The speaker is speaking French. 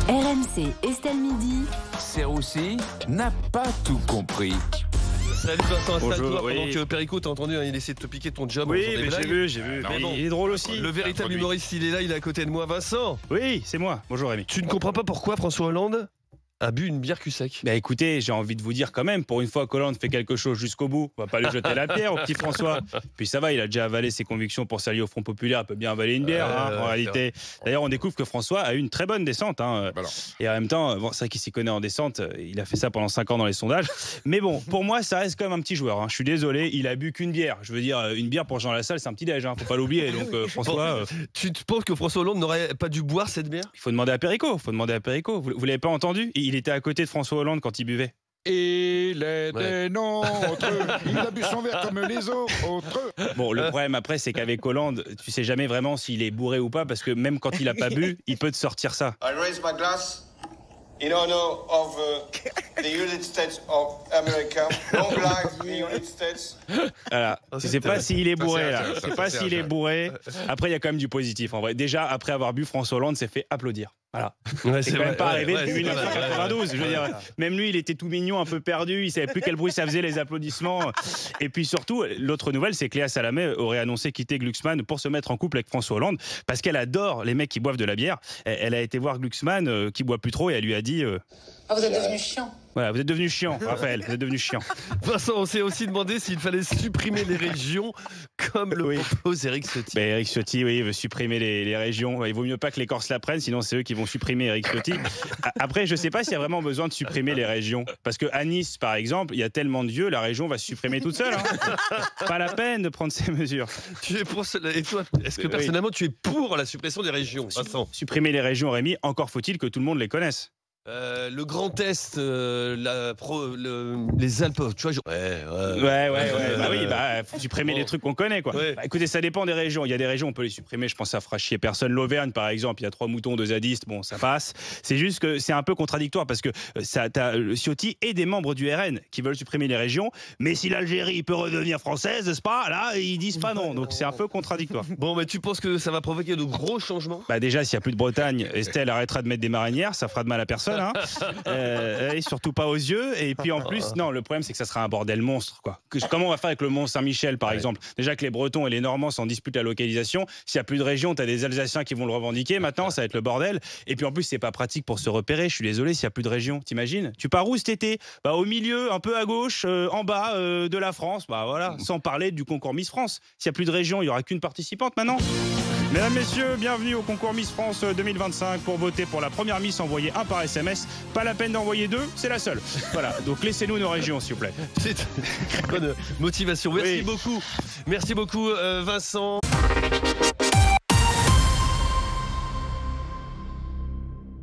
RMC, Estelle Midi. Serroussi n'a pas tout compris. Salut Vincent, installe-toi oui. pendant que Perico, t'as entendu, il essaie de te piquer ton job. Oui, mais j'ai vu. Mais bon, Il est drôle aussi. Le véritable humoriste, il est là, il est à côté de moi. Vincent, Oui, c'est moi. Bonjour Rémi. tu ne comprends pas pourquoi François Hollande a bu une bière cul-sec? Bah écoutez, j'ai envie de vous dire quand même, pour une fois qu'Hollande fait quelque chose jusqu'au bout, on va pas lui jeter la pierre au petit François. Puis ça va, il a déjà avalé ses convictions pour s'allier au Front Populaire, il peut bien avaler une bière en réalité. D'ailleurs, on découvre que François a eu une très bonne descente. Et en même temps, bon, c'est vrai qu'il s'y connaît en descente, il a fait ça pendant 5 ans dans les sondages. Mais bon, pour moi, ça reste quand même un petit joueur. Je suis désolé, il a bu qu'une bière. Je veux dire, une bière pour Jean Lassalle, c'est un petit déj, faut pas l'oublier. Donc François... Tu penses que François Hollande n'aurait pas dû boire cette bière? Il faut demander à Perico, Vous l'avez pas entendu? Il était à côté de François Hollande quand il buvait. Il était nôtre, il a bu son verre comme les autres. Bon, le problème après, c'est qu'avec Hollande, tu sais jamais vraiment s'il est bourré ou pas, parce que même quand il a pas bu, il peut te sortir ça. I raise my glass in honor of the United States of America. Long life the United States. Voilà. Tu sais pas s'il est bourré, là. Tu sais pas s'il est bourré. Après, il y a quand même du positif, en vrai. Déjà, après avoir bu, François Hollande s'est fait applaudir. Voilà. Ouais, c'est quand même pas arrivé depuis 1992. Je veux dire, même lui, il était tout mignon, un peu perdu. Il savait plus quel bruit ça faisait, les applaudissements. Et puis surtout, l'autre nouvelle, c'est que Léa Salamé aurait annoncé quitter Glucksmann pour se mettre en couple avec François Hollande, parce qu'elle adore les mecs qui boivent de la bière. Elle a été voir Glucksmann, qui boit plus trop, et elle lui a dit Ah, vous êtes devenu chiant. voilà, vous êtes devenu chiant, Raphaël, vous êtes devenu chiant. Vincent, on s'est aussi demandé s'il fallait supprimer les régions comme le propose Éric Ciotti. Éric Ciotti, oui, veut supprimer les régions. Il vaut mieux pas que les Corses la prennent, sinon c'est eux qui vont supprimer Éric Ciotti. Après, je sais pas s'il y a vraiment besoin de supprimer les régions. Parce qu'à Nice, par exemple, il y a tellement de vieux, la région va se supprimer toute seule. Pas la peine de prendre ces mesures. Tu es pour cela. Et toi, est-ce que personnellement tu es pour la suppression des régions, Vincent? Supprimer les régions, Rémi, encore faut-il que tout le monde les connaisse. Le Grand Est, les Alpes, tu vois. Faut supprimer les trucs qu'on connaît, quoi. Ouais. Bah, écoutez, ça dépend des régions. Il y a des régions, on peut les supprimer. Je pense que ça fera chier personne. L'Auvergne, par exemple, il y a 3 moutons, 2 zadistes. Bon, ça passe. C'est juste que c'est un peu contradictoire parce que t'as le Ciotti et des membres du RN qui veulent supprimer les régions. Mais si l'Algérie peut redevenir française, n'est-ce pas? Là, ils disent pas non. Donc c'est un peu contradictoire. Bon, mais tu penses que ça va provoquer de gros changements? Bah déjà, s'il n'y a plus de Bretagne, Estelle arrêtera de mettre des marinières, ça fera de mal à personne. Et surtout pas aux yeux. Et puis en plus, non, le problème c'est que ça sera un bordel monstre, quoi. Comment on va faire avec le Mont Saint-Michel, par exemple? Déjà que les Bretons et les Normands s'en disputent la localisation. S'il n'y a plus de région, t'as des Alsaciens qui vont le revendiquer. Maintenant, ça va être le bordel. Et puis en plus, c'est pas pratique pour se repérer. Je suis désolé, s'il n'y a plus de région. T'imagines? Tu pars où cet été? Bah au milieu, un peu à gauche, en bas de la France. Bah voilà, sans parler du concours Miss France. S'il n'y a plus de région, il n'y aura qu'une participante maintenant. Mesdames, Messieurs, bienvenue au concours Miss France 2025. Pour voter pour la première Miss, envoyez un par SMS. Pas la peine d'envoyer 2, c'est la seule. Voilà, donc laissez-nous nos régions, s'il vous plaît. C'est une bonne motivation. Merci beaucoup. Merci beaucoup, Vincent.